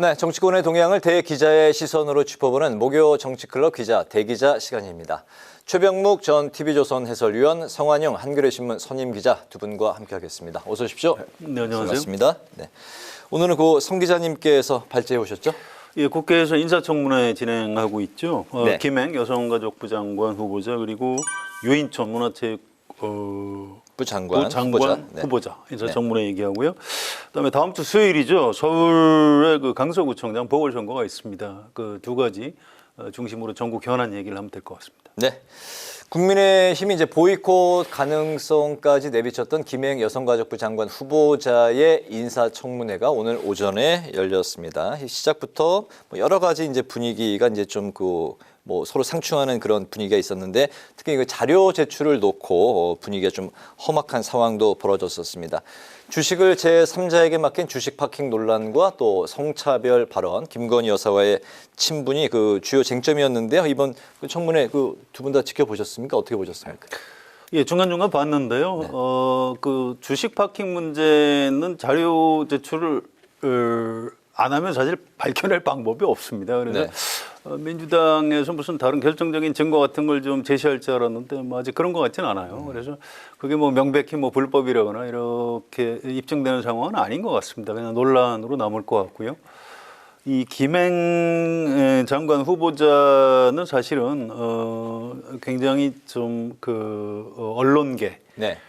네, 정치권의 동향을 대기자의 시선으로 짚어보는 목요 정치클럽 기자 대기자 시간입니다. 최병묵 전 TV조선 해설위원, 성환영 한겨레신문 선임 기자 두 분과 함께하겠습니다. 어서 오십시오. 네, 안녕하세요. 반갑습니다. 네. 오늘은 성 기자님께서 발제해 오셨죠? 예, 국회에서 인사청문회 진행하고 있죠. 네. 김행 여성가족부 장관 후보자 그리고 유인촌 문화체육부 장관 후보자 인사청문회 얘기하고요. 그다음에 다음 주 수요일이죠. 서울의 그 강서구청장 보궐선거가 있습니다. 그 두 가지 중심으로 전국 현안 얘기를 하면 될 것 같습니다. 네. 국민의힘이 이제 보이콧 가능성까지 내비쳤던 김행 여성가족부 장관 후보자의 인사청문회가 오늘 오전에 열렸습니다. 시작부터 여러 가지 이제 분위기가 이제 좀 서로 상충하는 그런 분위기가 있었는데 특히 그 자료 제출을 놓고 분위기가 좀 험악한 상황도 벌어졌었습니다. 주식을 제3자에게 맡긴 주식 파킹 논란과 또 성차별 발언, 김건희 여사와의 친분이 그 주요 쟁점이었는데요. 이번 그 청문회 두 분 다 지켜보셨습니까? 어떻게 보셨습니까? 예, 중간중간 봤는데요. 네. 그 주식 파킹 문제는 자료 제출을 안 하면 사실 밝혀낼 방법이 없습니다. 그래서 네. 민주당에서 무슨 다른 결정적인 증거 같은 걸 좀 제시할 줄 알았는데 아직 그런 것 같지는 않아요. 그래서 그게 명백히 불법이라거나 이렇게 입증되는 상황은 아닌 것 같습니다. 그냥 논란으로 남을 것 같고요. 이 김행 장관 후보자는 사실은 굉장히 좀 언론계 네.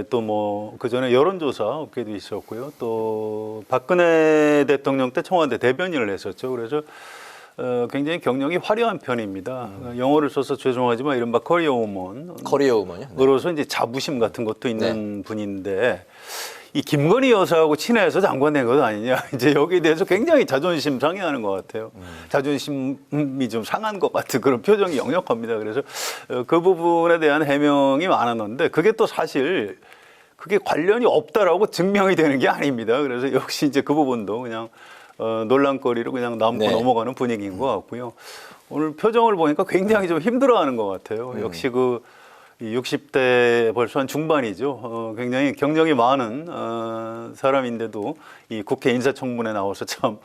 또 그 전에 여론조사 업계도 있었고요. 또 박근혜 대통령 때 청와대 대변인을 했었죠. 그래서 굉장히 경력이 화려한 편입니다. 영어를 써서 죄송하지만 이른바 커리어 우먼. 커리어 우먼이요? 네. 그래서 이제 자부심 같은 것도 있는 분인데 이 김건희 여사하고 친해서 장관 된 것 아니냐. 이제 여기에 대해서 굉장히 자존심 상해하는 것 같아요. 자존심이 좀 상한 것 같은 그런 표정이 역력합니다. 그래서 그 부분에 대한 해명이 많았는데 그게 또 사실 그게 관련이 없다라고 증명이 되는 게 아닙니다. 그래서 역시 이제 그 부분도 그냥 논란거리로 그냥 남고 네. 넘어가는 분위기인 것 같고요. 오늘 표정을 보니까 굉장히 좀 힘들어하는 것 같아요. 역시 이 60대 벌써 한 중반이죠. 굉장히 경력이 많은 사람인데도 이 국회 인사청문회 나와서 참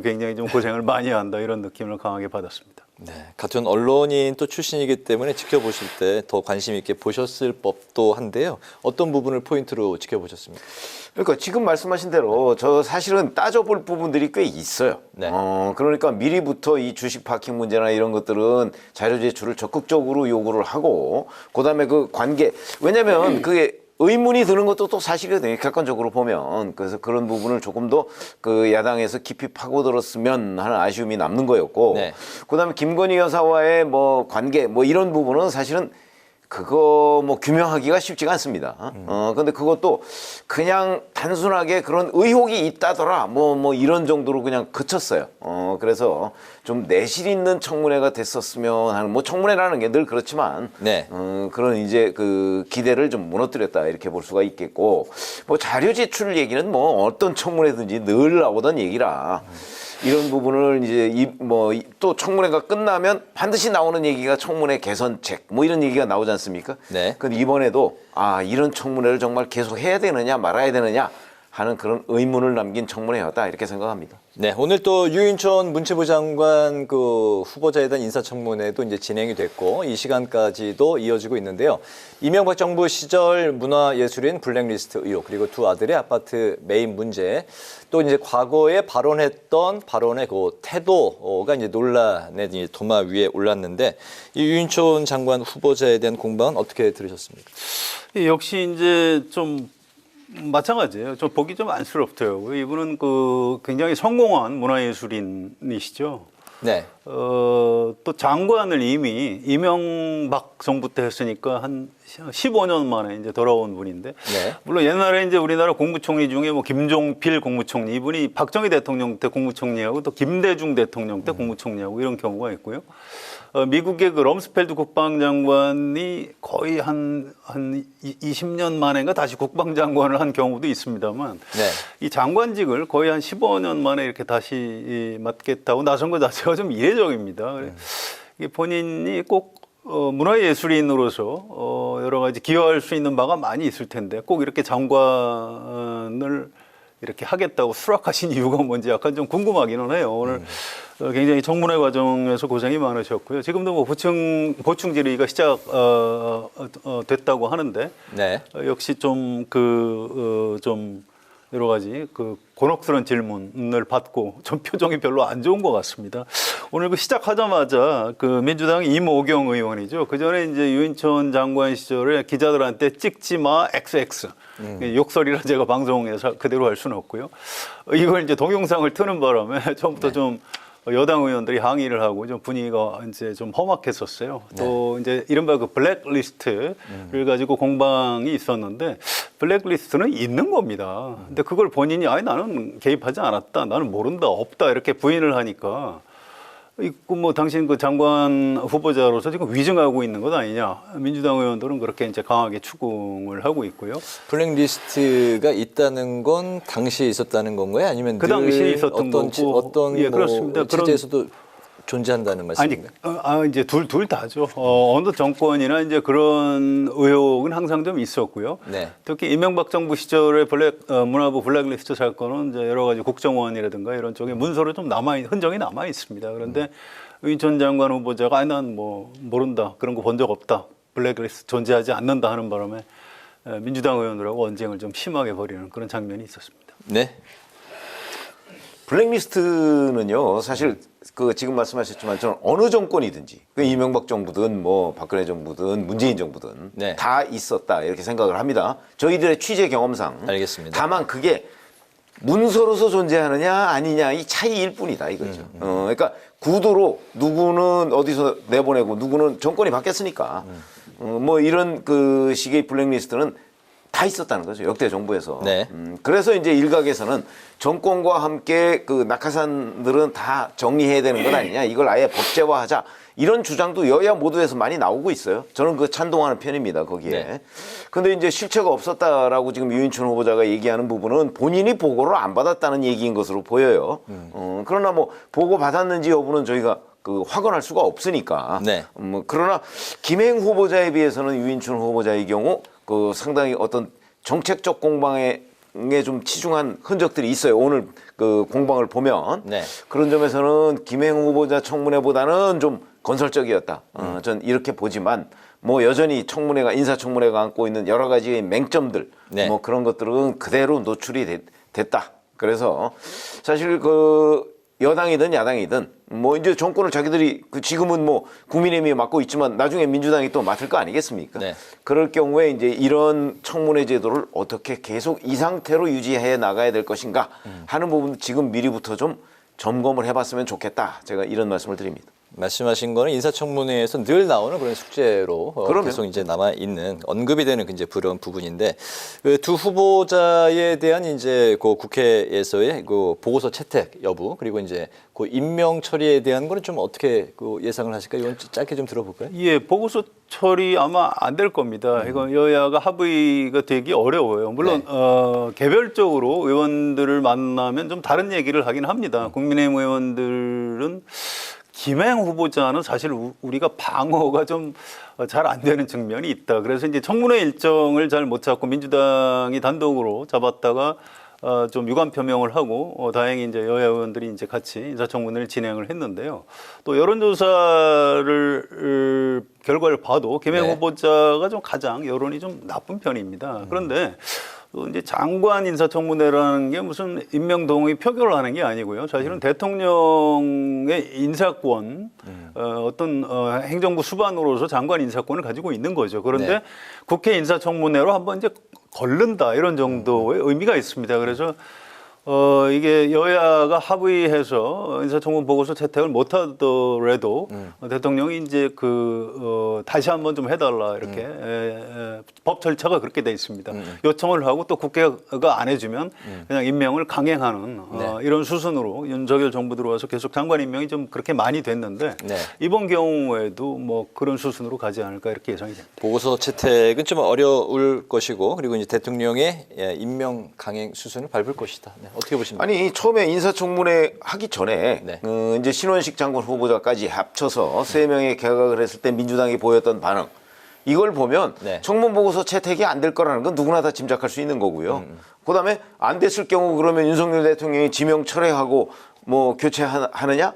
굉장히 좀 고생을 많이 한다 이런 느낌을 강하게 받았습니다. 네, 같은 언론인 또 출신이기 때문에 지켜보실 때 더 관심 있게 보셨을 법도 한데요. 어떤 부분을 포인트로 지켜보셨습니까? 그러니까 지금 말씀하신 대로 저 사실은 따져볼 부분들이 꽤 있어요. 네. 그러니까 미리부터 이 주식 파킹 문제나 이런 것들은 자료 제출을 적극적으로 요구를 하고 그다음에 그 관계 왜냐하면 그게 의문이 드는 것도 또 사실이거든요. 객관적으로 보면. 그래서 그런 부분을 조금 더 그 야당에서 깊이 파고들었으면 하는 아쉬움이 남는 거였고 네. 그다음에 김건희 여사와의 관계 이런 부분은 사실은 그거 규명하기가 쉽지가 않습니다. 근데 그것도 그냥 단순하게 그런 의혹이 있다더라 이런 정도로 그냥 그쳤어요. 그래서 좀 내실 있는 청문회가 됐었으면 하는 청문회라는 게 늘 그렇지만 네. 그런 이제 그 기대를 좀 무너뜨렸다 이렇게 볼 수가 있겠고 자료 제출 얘기는 어떤 청문회든지 늘 나오던 얘기라 이런 부분을 이제 또 청문회가 끝나면 반드시 나오는 얘기가 청문회 개선책 이런 얘기가 나오지 않습니까? 네. 근데 이번에도 이런 청문회를 정말 계속 해야 되느냐 말아야 되느냐 하는 그런 의문을 남긴 청문회였다 이렇게 생각합니다. 네, 오늘 또 유인촌 문체부 장관 후보자에 대한 인사청문회도 이제 진행이 됐고 이 시간까지도 이어지고 있는데요. 이명박 정부 시절 문화예술인 블랙리스트 의혹 그리고 두 아들의 아파트 매입 문제 또 이제 과거에 발언했던 발언의 태도가 이제 논란의 이제 도마 위에 올랐는데 이 유인촌 장관 후보자에 대한 공방은 어떻게 들으셨습니까? 역시 이제 좀 마찬가지예요. 좀 보기 좀 안쓰럽더라고요. 이분은 굉장히 성공한 문화예술인이시죠. 네. 또 장관을 이미 이명박 정부 때 했으니까 한 15년 만에 이제 돌아온 분인데, 네. 물론 옛날에 이제 우리나라 국무총리 중에 김종필 국무총리 이분이 박정희 대통령 때 국무총리하고 또 김대중 대통령 때 국무총리하고 이런 경우가 있고요. 미국의 럼스펠드 국방장관이 거의 한 20년 만에인가 다시 국방장관을 한 경우도 있습니다만 네. 이 장관직을 거의 한 15년 만에 이렇게 다시 맡겠다고 나선 것 자체가 좀 이례적입니다. 이게 본인이 꼭 문화예술인으로서 여러 가지 기여할 수 있는 바가 많이 있을 텐데 꼭 이렇게 장관을 이렇게 하겠다고 수락하신 이유가 뭔지 약간 좀 궁금하기는 해요. 오늘 굉장히 청문회 과정에서 고생이 많으셨고요. 지금도 뭐 보충 질의가 시작 됐다고 하는데 네. 역시 좀 좀 여러 가지 곤혹스러운 질문을 받고 좀 표정이 별로 안 좋은 것 같습니다. 오늘 시작하자마자 민주당 임오경 의원이죠. 그 전에 이제 유인천 장관 시절에 기자들한테 찍지 마 XX 욕설이라 제가 방송에서 그대로 할 수는 없고요. 이걸 이제 동영상을 트는 바람에 처음부터 좀 여당 의원들이 항의를 하고 좀 분위기가 이제 좀 험악했었어요. 또 이제 이른바 블랙리스트를 가지고 공방이 있었는데 블랙리스트는 있는 겁니다. 근데 그걸 본인이 나는 개입하지 않았다, 나는 모른다, 없다 이렇게 부인을 하니까 있고 뭐 당신 장관 후보자로서 지금 위증하고 있는 것 아니냐. 민주당 의원들은 그렇게 이제 강하게 추궁을 하고 있고요. 블랙리스트가 있다는 건 당시에 있었다는 건가요? 아니면 그 당시에 있었던 거고 어떤 예, 그렇습니다. 체제에서도 존재한다는 말씀인가요? 이제 둘 다죠. 어느 정권이나 이제 그런 의혹은 항상 좀 있었고요. 네. 특히 이명박 정부 시절에 문화부 블랙리스트 사건은 이제 여러 가지 국정원이라든가 이런 쪽에 문서로 좀 흔적이 남아 있습니다. 그런데 유인천 장관 후보자가 난 뭐 모른다, 그런 거 본 적 없다, 블랙리스트 존재하지 않는다 하는 바람에 민주당 의원들하고 언쟁을 좀 심하게 벌이는 그런 장면이 있었습니다. 네. 블랙리스트는요, 사실 지금 말씀하셨지만 저는 어느 정권이든지 이명박 정부든 뭐 박근혜 정부든 문재인 정부든 네. 다 있었다 이렇게 생각을 합니다. 저희들의 취재 경험상. 알겠습니다. 다만 그게 문서로서 존재하느냐 아니냐 이 차이일 뿐이다 이거죠. 그러니까 구도로 누구는 어디서 내보내고 누구는 정권이 바뀌었으니까 뭐 이런 식의 블랙리스트는 다 있었다는 거죠. 역대 정부에서. 네. 그래서 이제 일각에서는 정권과 함께 낙하산들은 다 정리해야 되는 것 아니냐. 이걸 아예 법제화하자. 이런 주장도 여야 모두에서 많이 나오고 있어요. 저는 찬동하는 편입니다. 거기에. 네. 근데 이제 실체가 없었다라고 지금 유인천 후보자가 얘기하는 부분은 본인이 보고를 안 받았다는 얘기인 것으로 보여요. 그러나 뭐 보고 받았는지 여부는 저희가 확언할 수가 없으니까. 네. 그러나 김행 후보자에 비해서는 유인천 후보자의 경우 상당히 어떤 정책적 공방에 좀 치중한 흔적들이 있어요. 오늘 공방을 보면. 네. 그런 점에서는 김행 후보자 청문회보다는 좀 건설적이었다. 전 이렇게 보지만 뭐 여전히 인사청문회가 안고 있는 여러 가지의 맹점들 네. 뭐 그런 것들은 그대로 노출이 됐다. 그래서 사실 여당이든 야당이든 뭐 이제 정권을 자기들이 지금은 뭐 국민의힘이 맡고 있지만 나중에 민주당이 또 맡을 거 아니겠습니까? 네. 그럴 경우에 이제 이런 청문회 제도를 어떻게 계속 이 상태로 유지해 나가야 될 것인가 하는 부분 지금 미리부터 좀 점검을 해봤으면 좋겠다. 제가 이런 말씀을 드립니다. 말씀하신 거는 인사청문회에서 늘 나오는 그런 숙제로 계속 이제 남아 있는 언급이 되는 이제 그런 부분인데 두 후보자에 대한 이제 국회에서의 보고서 채택 여부 그리고 이제 임명 처리에 대한 거는 좀 어떻게 예상을 하실까요? 이건 짧게 좀 들어볼까요? 예, 보고서 처리 아마 안 될 겁니다. 이건 여야가 합의가 되기 어려워요. 물론 네. 개별적으로 의원들을 만나면 좀 다른 얘기를 하긴 합니다. 국민의힘 의원들은 김행 후보자는 사실 우리가 방어가 좀 잘 안 되는 측면이 있다. 그래서 이제 청문회 일정을 잘 못 잡고 민주당이 단독으로 잡았다가 좀 유감 표명을 하고 다행히 이제 여야 의원들이 이제 같이 인사청문회를 진행을 했는데요. 또 여론조사를 결과를 봐도 김행 네. 후보자가 좀 가장 여론이 좀 나쁜 편입니다. 그런데 또 이제 장관 인사청문회라는 게 무슨 임명 동의 표결을 하는 게 아니고요. 사실은 대통령의 인사권, 어떤 행정부 수반으로서 장관 인사권을 가지고 있는 거죠. 그런데 네. 국회 인사청문회로 한번 이제 걸른다 이런 정도의 의미가 있습니다. 그래서 이게 여야가 합의해서 인사청문 보고서 채택을 못하더라도 대통령이 이제 다시 한번 좀 해달라 이렇게 법 절차가 그렇게 돼 있습니다. 요청을 하고 또 국회가 안 해주면 그냥 임명을 강행하는 이런 수순으로 윤석열 정부 들어와서 계속 장관 임명이 좀 그렇게 많이 됐는데 네. 이번 경우에도 뭐 그런 수순으로 가지 않을까 이렇게 예상이 됩니다. 보고서 채택은 좀 어려울 것이고 그리고 이제 대통령의 임명 강행 수순을 밟을 것이다. 네. 어떻게 보십니까? 아니 처음에 인사청문회 하기 전에 네. 이제 신원식 장관 후보자까지 합쳐서 3명의 개각을 했을 때 민주당이 보였던 반응 이걸 보면 네. 청문 보고서 채택이 안 될 거라는 건 누구나 다 짐작할 수 있는 거고요. 그다음에 안 됐을 경우 그러면 윤석열 대통령이 지명 철회하고 뭐 교체하느냐?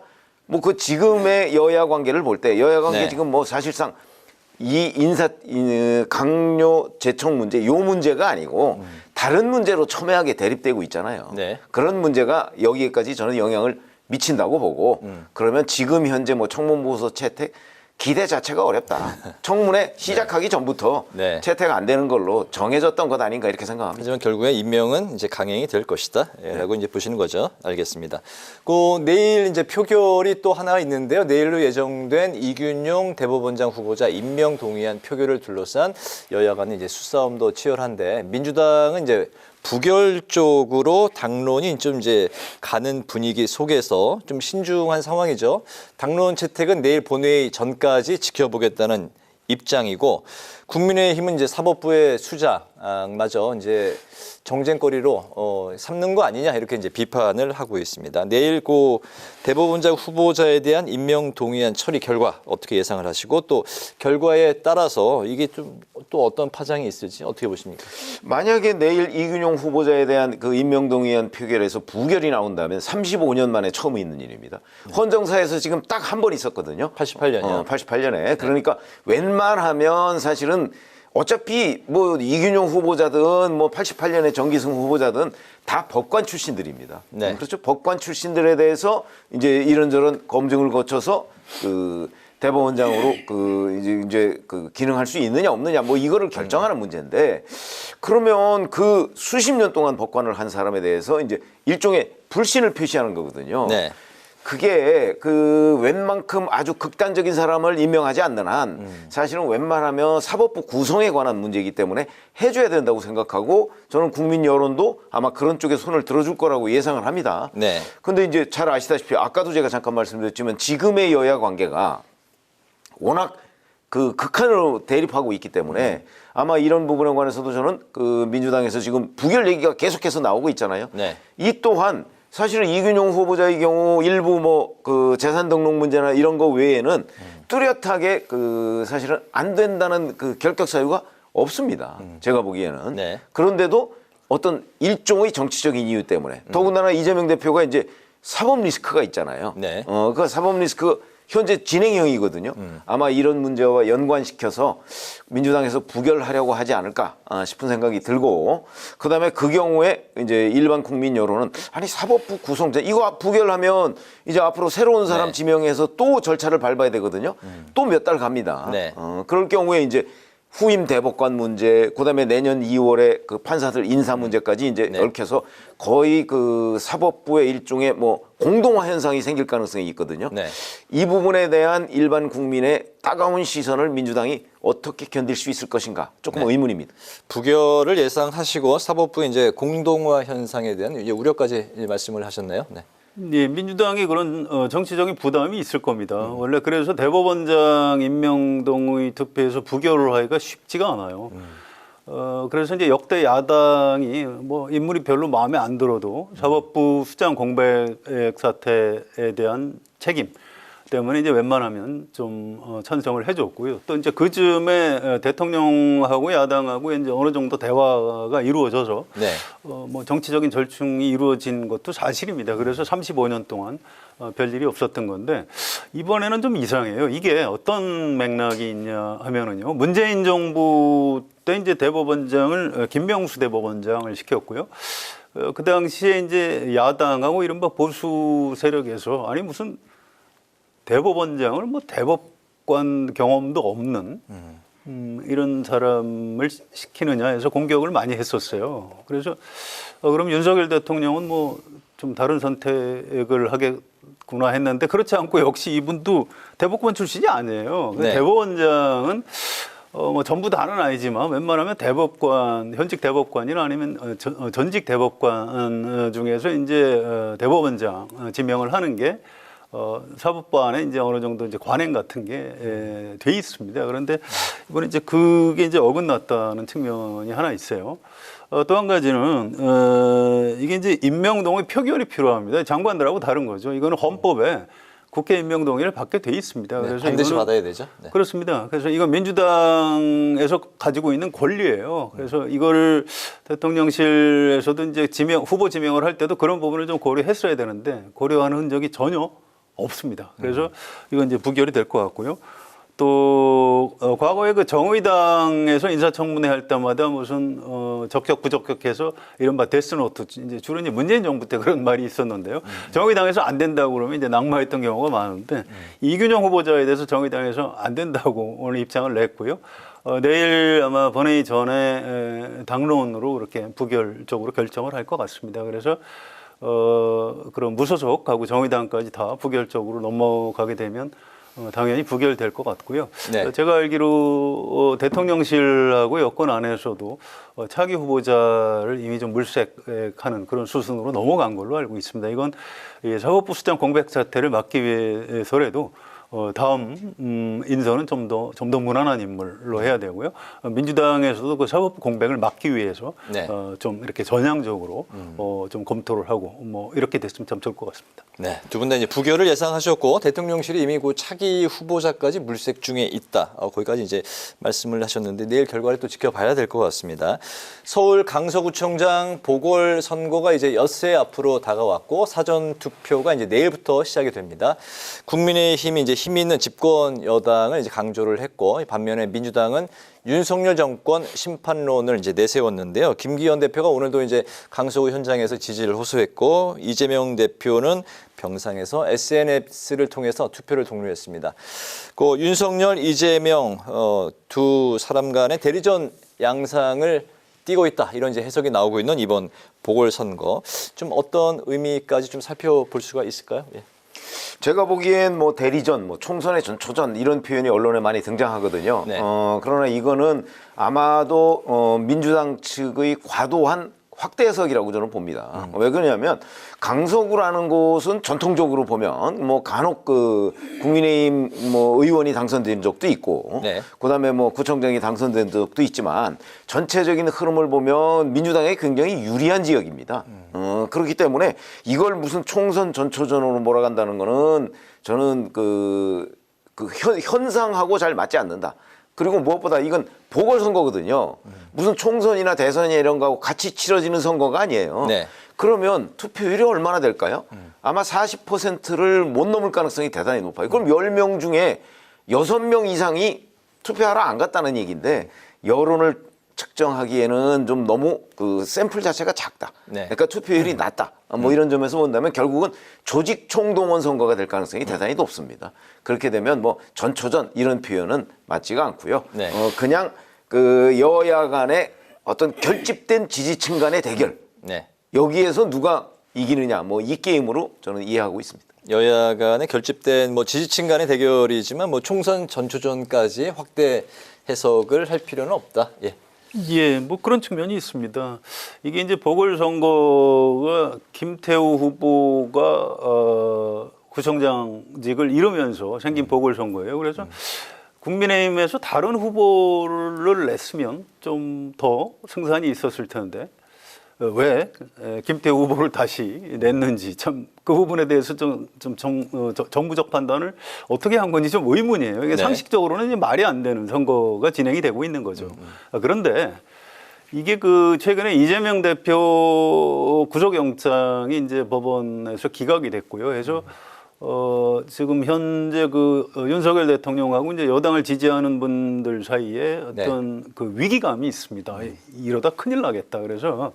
뭐 그 지금의 여야 관계를 볼 때 여야 관계 네. 지금 뭐 사실상 이 강요 제청 문제 요 문제가 아니고 다른 문제로 첨예하게 대립되고 있잖아요. 네. 그런 문제가 여기에까지 저는 영향을 미친다고 보고 그러면 지금 현재 뭐 청문 보고서 채택 기대 자체가 어렵다. 청문회 시작하기 전부터 네. 채택 안 되는 걸로 정해졌던 것 아닌가 이렇게 생각합니다. 하지만 결국에 임명은 이제 강행이 될 것이다. 라고 이제 보시는 거죠. 알겠습니다. 그 내일 이제 표결이 또 하나 있는데요. 내일로 예정된 이균용 대법원장 후보자 임명 동의안 표결을 둘러싼 여야 간의 이제 수싸움도 치열한데 민주당은 이제 부결 쪽으로 당론이 좀 이제 가는 분위기 속에서 좀 신중한 상황이죠. 당론 채택은 내일 본회의 전까지 지켜보겠다는 입장이고 국민의힘은 이제 사법부의 수장마저 이제 정쟁거리로 삼는 거 아니냐 이렇게 이제 비판을 하고 있습니다. 내일 그 대법원장 후보자에 대한 임명 동의안 처리 결과 어떻게 예상을 하시고 또 결과에 따라서 이게 좀 또 어떤 파장이 있을지 어떻게 보십니까? 만약에 내일 이균용 후보자에 대한 그 임명 동의안 표결에서 부결이 나온다면 35년 만에 처음 있는 일입니다. 헌정사에서 지금 딱 한 번 있었거든요. 88년이요. 88년에. 그러니까 웬만하면 사실은 어차피 뭐 이균용 후보자든 뭐 88년에 정기승 후보자든 다 법관 출신들입니다. 네. 그렇죠. 법관 출신들에 대해서 이제 이런저런 검증을 거쳐서 그 대법원장으로 그 이제 그 기능할 수 있느냐 없느냐 뭐 이거를 결정하는 문제인데 그러면 그 수십 년 동안 법관을 한 사람에 대해서 이제 일종의 불신을 표시하는 거거든요. 네. 그게 그 웬만큼 아주 극단적인 사람을 임명하지 않는 한 사실은 웬만하면 사법부 구성에 관한 문제이기 때문에 해줘야 된다고 생각하고 저는 국민 여론도 아마 그런 쪽에 손을 들어줄 거라고 예상을 합니다. 네. 근데 이제 잘 아시다시피 아까도 제가 잠깐 말씀드렸지만 지금의 여야 관계가 워낙 그 극한으로 대립하고 있기 때문에 아마 이런 부분에 관해서도 저는 그 민주당에서 지금 부결 얘기가 계속해서 나오고 있잖아요. 네. 이 또한 사실은 이균용 후보자의 경우 일부 뭐 그 재산 등록 문제나 이런 거 외에는 뚜렷하게 그 사실은 안 된다는 그 결격 사유가 없습니다. 제가 보기에는. 네. 그런데도 어떤 일종의 정치적인 이유 때문에 더군다나 이재명 대표가 이제 사법 리스크가 있잖아요. 네. 그 사법 리스크 현재 진행형이거든요. 아마 이런 문제와 연관시켜서 민주당에서 부결하려고 하지 않을까 싶은 생각이 들고 그다음에 그 경우에 이제 일반 국민 여론은 아니 사법부 구성제 이거 부결하면 이제 앞으로 새로운 사람 네. 지명해서 또 절차를 밟아야 되거든요. 또 몇 달 갑니다. 네. 그럴 경우에 이제 후임 대법관 문제, 그다음에 내년 2월에 그 판사들 인사 문제까지 이제 네. 얽혀서 거의 그 사법부의 일종의 뭐 공동화 현상이 생길 가능성이 있거든요. 네. 이 부분에 대한 일반 국민의 따가운 시선을 민주당이 어떻게 견딜 수 있을 것인가 조금 의문입니다. 부결을 예상하시고 사법부 이제 공동화 현상에 대한 이제 우려까지 말씀을 하셨나요? 네. 네, 민주당이 그런 정치적인 부담이 있을 겁니다. 원래 그래서 대법원장 임명 동의 투표에서 부결을 하기가 쉽지가 않아요. 그래서 이제 역대 야당이 뭐 인물이 별로 마음에 안 들어도 사법부 수장 공백 사태에 대한 책임 때문에 이제 웬만하면 좀 찬성을 해줬고요. 또 이제 그 즈음에 대통령하고 야당하고 이제 어느 정도 대화가 이루어져서 네. 뭐 정치적인 절충이 이루어진 것도 사실입니다. 그래서 35년 동안 별일이 없었던 건데 이번에는 좀 이상해요. 이게 어떤 맥락이 있냐 하면은요. 문재인 정부 때 이제 대법원장을 김명수 대법원장을 시켰고요. 그 당시에 이제 야당하고 이른바 보수 세력에서 아니 무슨 대법원장을 뭐 대법관 경험도 없는 이런 사람을 시키느냐 해서 공격을 많이 했었어요. 그래서 그럼 윤석열 대통령은 뭐 좀 다른 선택을 하겠구나 했는데 그렇지 않고 역시 이분도 대법관 출신이 아니에요. 네. 대법원장은 뭐 전부 다는 아니지만 웬만하면 대법관, 현직 대법관이나 아니면 전직 대법관 중에서 이제 대법원장 지명을 하는 게 사법부 안에 이제 어느 정도 이제 관행 같은 게 돼 있습니다. 그런데 이번에 이제 그게 이제 어긋났다는 측면이 하나 있어요. 또 한 가지는 이게 이제 임명 동의 표결이 필요합니다. 장관들하고 다른 거죠. 이거는 헌법에 국회 임명 동의를 받게 돼 있습니다. 네, 그래서 반드시 이거는- 받아야 되죠. 네. 그렇습니다. 그래서 이건 민주당에서 가지고 있는 권리예요. 그래서 이거를 대통령실에서도 이제 후보 지명을 할 때도 그런 부분을 좀 고려했어야 되는데 고려하는 흔적이 전혀 없습니다. 그래서 이건 이제 부결이 될 것 같고요. 또 과거에 그 정의당에서 인사청문회 할 때마다 무슨 적격 부적격해서 이른바 데스노트 이제 주로 이제 문재인 정부 때 그런 말이 있었는데요. 정의당에서 안 된다고 그러면 이제 낙마했던 경우가 많은데 이균영 후보자에 대해서 정의당에서 안 된다고 오늘 입장을 냈고요. 내일 아마 본회의 전에 당론으로 이렇게 부결적으로 결정을 할 것 같습니다. 그래서 그런 무소속하고 정의당까지 다 부결적으로 넘어가게 되면 당연히 부결될 것 같고요. 네. 제가 알기로 대통령실하고 여권 안에서도 차기 후보자를 이미 좀 물색하는 그런 수순으로 넘어간 걸로 알고 있습니다. 이건 사법부 수장 공백 사태를 막기 위해서라도 다음 인선은 좀 더 무난한 인물로 해야 되고요. 민주당에서도 그 사법부 공백을 막기 위해서 네. 좀 이렇게 전향적으로 좀 검토를 하고 뭐 이렇게 됐으면 참 좋을 것 같습니다. 네, 두 분 다 이제 부결을 예상하셨고 대통령실이 이미 그 차기 후보자까지 물색 중에 있다. 거기까지 이제 말씀을 하셨는데 내일 결과를 또 지켜봐야 될 것 같습니다. 서울 강서구청장 보궐 선거가 이제 엿새 앞으로 다가왔고 사전 투표가 이제 내일부터 시작이 됩니다. 국민의힘이 이제 힘이 있는 집권 여당을 이제 강조를 했고 반면에 민주당은 윤석열 정권 심판론을 이제 내세웠는데요. 김기현 대표가 오늘도 이제 강서구 현장에서 지지를 호소했고 이재명 대표는 병상에서 SNS를 통해서 투표를 독려했습니다. 그 윤석열, 이재명 두 사람 간의 대리전 양상을 띄고 있다 이런 이제 해석이 나오고 있는 이번 보궐선거 좀 어떤 의미까지 좀 살펴볼 수가 있을까요? 예. 제가 보기엔 뭐 대리전, 뭐 총선의 전초전 이런 표현이 언론에 많이 등장하거든요. 네. 그러나 이거는 아마도 민주당 측의 과도한 확대 해석이라고 저는 봅니다. 왜 그러냐면 강서구라는 곳은 전통적으로 보면 뭐 간혹 그 국민의힘 뭐 의원이 당선된 적도 있고 네. 그다음에 뭐 구청장이 당선된 적도 있지만 전체적인 흐름을 보면 민주당에 굉장히 유리한 지역입니다. 그렇기 때문에 이걸 무슨 총선 전초전으로 몰아간다는 거는 저는 그 현상하고 잘 맞지 않는다. 그리고 무엇보다 이건 보궐선거거든요. 무슨 총선이나 대선이나 이런 거하고 같이 치러지는 선거가 아니에요. 네. 그러면 투표율이 얼마나 될까요? 아마 40%를 못 넘을 가능성이 대단히 높아요. 그럼 10명 중에 6명 이상이 투표하러 안 갔다는 얘기인데 여론을 측정하기에는 좀 너무 그 샘플 자체가 작다. 네. 그러니까 투표율이 낮다. 뭐 이런 점에서 본다면 결국은 조직 총동원 선거가 될 가능성이 대단히 높습니다. 그렇게 되면 뭐 전초전 이런 표현은 맞지가 않고요. 네. 그냥 그 여야 간의 어떤 결집된 지지층 간의 대결. 네. 여기에서 누가 이기느냐 뭐 이 게임으로 저는 이해하고 있습니다. 여야 간의 결집된 뭐 지지층 간의 대결이지만 뭐 총선 전초전까지 확대 해석을 할 필요는 없다. 예. 예, 뭐 그런 측면이 있습니다. 이게 이제 보궐선거가 김태우 후보가 구청장직을 잃으면서 생긴 보궐선거예요. 그래서 국민의힘에서 다른 후보를 냈으면 좀 더 승산이 있었을 텐데 왜 김태우 후보를 다시 냈는지 참 그 부분에 대해서 정부적 판단을 어떻게 한 건지 좀 의문이에요. 이게 네. 상식적으로는 이제 말이 안 되는 선거가 진행이 되고 있는 거죠. 그런데 이게 그 최근에 이재명 대표 구속영장이 이제 법원에서 기각이 됐고요. 그래서 지금 현재 그 윤석열 대통령하고 이제 여당을 지지하는 분들 사이에 어떤 그 위기감이 있습니다. 이러다 큰일 나겠다. 그래서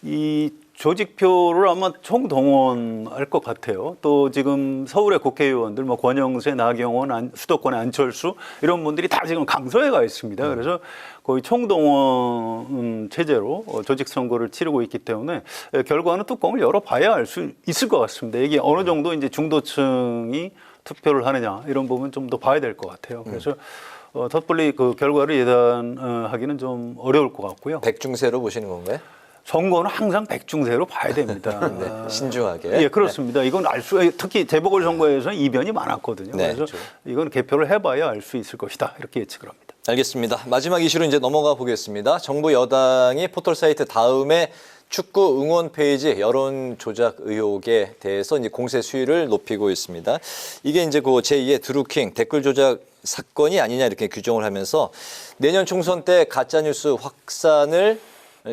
이 조직표를 아마 총동원할 것 같아요. 또 지금 서울의 국회의원들, 뭐 권영세, 나경원, 수도권의 안철수 이런 분들이 다 지금 강서에 가 있습니다. 그래서 거의 총동원 체제로 조직 선거를 치르고 있기 때문에 결과는 뚜껑을 열어봐야 알 수 있을 것 같습니다. 이게 어느 정도 이제 중도층이 투표를 하느냐 이런 부분 좀 더 봐야 될 것 같아요. 그래서 섣불리 그 결과를 예단하기는 좀 어려울 것 같고요. 백중세로 보시는 건가요? 선거는 항상 백중세로 봐야 됩니다. 네, 신중하게. 예, 그렇습니다. 이건 특히 재보궐선거에서는 이변이 많았거든요. 네. 그래서 이건 개표를 해봐야 알 수 있을 것이다. 이렇게 예측을 합니다. 알겠습니다. 마지막 이슈로 이제 넘어가 보겠습니다. 정부 여당이 포털사이트 다음에 축구 응원 페이지 여론 조작 의혹에 대해서 이제 공세 수위를 높이고 있습니다. 이게 이제 그 제2의 드루킹 댓글 조작 사건이 아니냐 이렇게 규정을 하면서 내년 총선 때 가짜 뉴스 확산을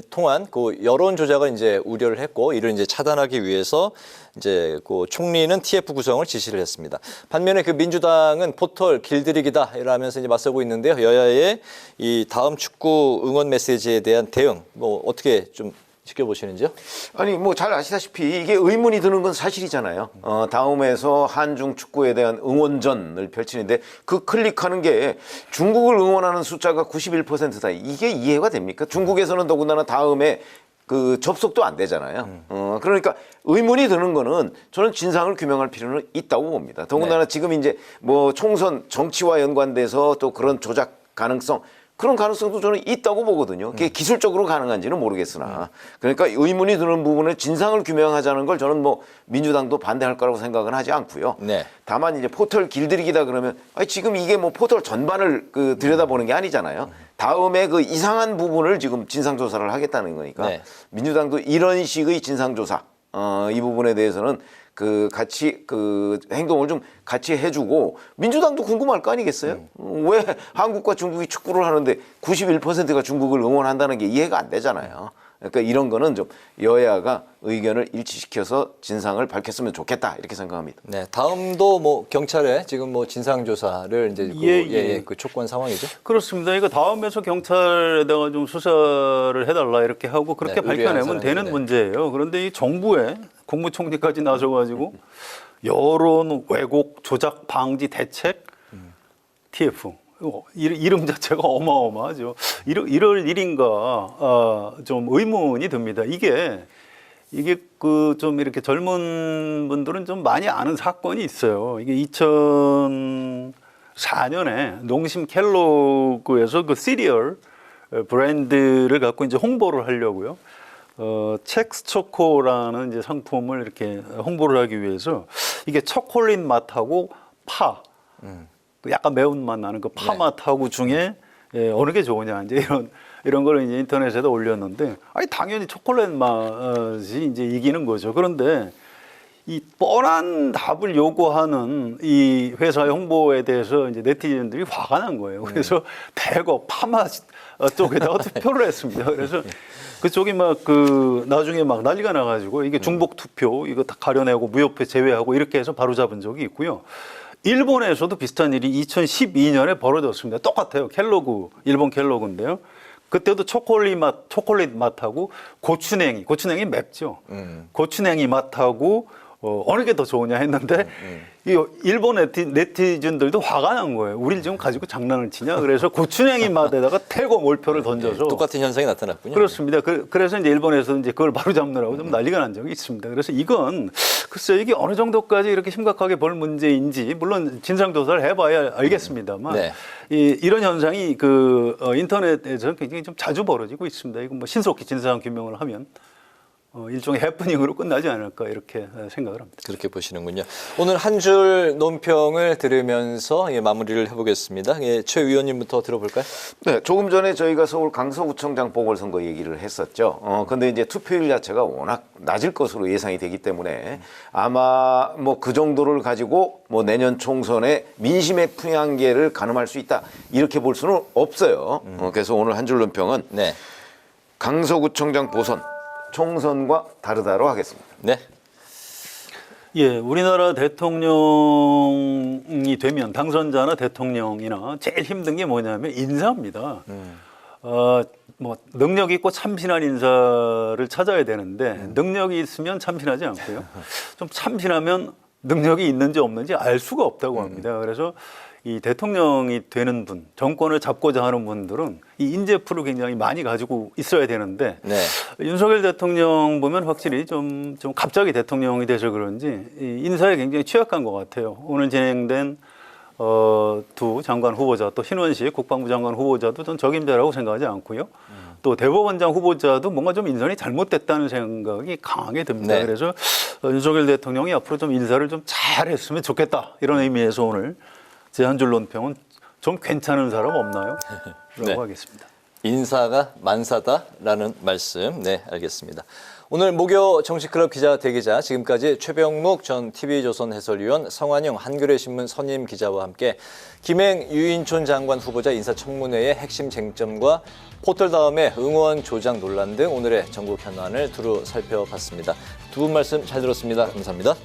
통한 그 여론 조작을 이제 우려를 했고 이를 이제 차단하기 위해서 이제 그 총리는 TF 구성을 지시를 했습니다. 반면에 그 민주당은 포털 길들이기다 이러면서 이제 맞서고 있는데요. 여야의 이 다음 축구 응원 메시지에 대한 대응 뭐 어떻게 좀 지켜보시는지요? 아니 뭐 잘 아시다시피 이게 의문이 드는 건 사실이잖아요. 다음에서 한중 축구에 대한 응원전을 펼치는데 그 클릭하는 게 중국을 응원하는 숫자가 91%다. 이게 이해가 됩니까? 중국에서는 더군다나 다음에 그 접속도 안 되잖아요. 그러니까 의문이 드는 거는 저는 진상을 규명할 필요는 있다고 봅니다. 더군다나 지금 이제 뭐 총선 정치와 연관돼서 또 그런 조작 가능성 그런 가능성도 저는 있다고 보거든요. 그게 기술적으로 가능한지는 모르겠으나. 그러니까 의문이 드는 부분에 진상을 규명하자는 걸 저는 뭐 민주당도 반대할 거라고 생각은 하지 않고요. 네. 다만 이제 포털 길들이기다 그러면 아니 지금 이게 뭐 포털 전반을 그 들여다보는 게 아니잖아요. 다음에 그 이상한 부분을 지금 진상조사를 하겠다는 거니까 네. 민주당도 이런 식의 진상조사 이 부분에 대해서는 그 같이 그 행동을 좀 같이 해주고 민주당도 궁금할 거 아니겠어요? 왜 한국과 중국이 축구를 하는데 91%가 중국을 응원한다는 게 이해가 안 되잖아요. 그러니까 이런 거는 좀 여야가 의견을 일치시켜서 진상을 밝혔으면 좋겠다 이렇게 생각합니다. 네, 다음도 뭐 경찰에 지금 뭐 진상 조사를 이제 그 촉구한 상황이죠. 그렇습니다. 이거 다음에서 경찰에다가 좀 수사를 해달라 이렇게 하고 그렇게 네, 의뢰한 밝혀내면 되는 사람인데. 문제예요. 그런데 이 정부에 국무총리까지 나서가지고 여론 왜곡 조작 방지 대책 TF 이름 자체가 어마어마하죠. 이럴 일인가 좀 의문이 듭니다. 이게 그 좀 이렇게 젊은 분들은 좀 많이 아는 사건이 있어요. 이게 2004년에 농심 켈로그에서 그 시리얼 브랜드를 갖고 이제 홍보를 하려고요. 첵스 초코라는 이제 상품을 이렇게 홍보를 하기 위해서 이게 초콜릿 맛하고 파, 그 약간 매운맛 나는 그 파 네. 맛하고 중에 어느 게 좋으냐 이제 이런 걸 이제 인터넷에다 올렸는데 아니 당연히 초콜릿 맛이 이제 이기는 거죠. 그런데 이 뻔한 답을 요구하는 이 회사의 홍보에 대해서 이제 네티즌들이 화가 난 거예요. 그래서 대거 파맛 쪽에다가 투표를 했습니다. 그래서 그쪽이 막 그 나중에 막 난리가 나가지고 이게 중복 투표 이거 다 가려내고 무효표 제외하고 이렇게 해서 바로 잡은 적이 있고요. 일본에서도 비슷한 일이 2012년에 벌어졌습니다. 똑같아요. 켈로그, 일본 켈로그인데요. 그때도 초콜릿 맛하고 고추냉이 맵죠. 고추냉이 맛하고 어느 게 더 좋으냐 했는데 이 일본 네티즌들도 화가 난 거예요. 우리를 지금 가지고 장난을 치냐? 그래서 고추냉이 맛에다가 태고 몰표를 던져서 똑같은 현상이 나타났군요. 그렇습니다. 그래서 이제 일본에서 이제 그걸 바로 잡느라고 좀 난리가 난 적이 있습니다. 그래서 이건 글쎄 이게 어느 정도까지 이렇게 심각하게 볼 문제인지 물론 진상조사를 해봐야 알겠습니다만 네. 이런 현상이 그 인터넷에서 굉장히 좀 자주 벌어지고 있습니다. 이거 뭐 신속히 진상 규명을 하면 일종의 해프닝으로 끝나지 않을까 이렇게 생각을 합니다. 그렇게 보시는군요. 오늘 한 줄 논평을 들으면서 마무리를 해보겠습니다. 최 의원님부터 들어볼까요? 네, 조금 전에 저희가 서울 강서구청장 보궐선거 얘기를 했었죠. 근데 이제 투표율 자체가 워낙 낮을 것으로 예상이 되기 때문에 아마 뭐 그 정도를 가지고 뭐 내년 총선에 민심의 풍향계를 가늠할 수 있다 이렇게 볼 수는 없어요. 그래서 오늘 한 줄 논평은 네. 강서구청장 보선 총선과 다르다로 하겠습니다. 네. 예, 우리나라 대통령이 되면 당선자나 대통령이나 제일 힘든 게 뭐냐면 인사입니다. 뭐 능력 있고 참신한 인사를 찾아야 되는데 능력이 있으면 참신하지 않고요. 좀 참신하면 능력이 있는지 없는지 알 수가 없다고 합니다. 그래서 이 대통령이 되는 분, 정권을 잡고자 하는 분들은 이 인재풀을 굉장히 많이 가지고 있어야 되는데 네. 윤석열 대통령 보면 확실히 좀 갑자기 대통령이 돼서 그런지 이 인사에 굉장히 취약한 것 같아요. 오늘 진행된 두 장관 후보자 또 신원식 국방부 장관 후보자도 전 적임자라고 생각하지 않고요. 또 대법원장 후보자도 뭔가 좀 인선이 잘못됐다는 생각이 강하게 듭니다. 네. 그래서 윤석열 대통령이 앞으로 좀 인사를 좀 잘했으면 좋겠다 이런 의미에서 오늘 제 한 줄 논평은 좀 괜찮은 사람 없나요? 라고 네. 하겠습니다. 인사가 만사다라는 말씀. 네, 알겠습니다. 오늘 목요 정치클럽 기자 대기자 지금까지 최병묵 전 TV조선 해설위원, 성환영 한겨레 신문 선임 기자와 함께 김행 유인촌 장관 후보자 인사청문회의 핵심 쟁점과 포털 다음에 응원 조작 논란 등 오늘의 전국 현안을 두루 살펴봤습니다. 두 분 말씀 잘 들었습니다. 감사합니다.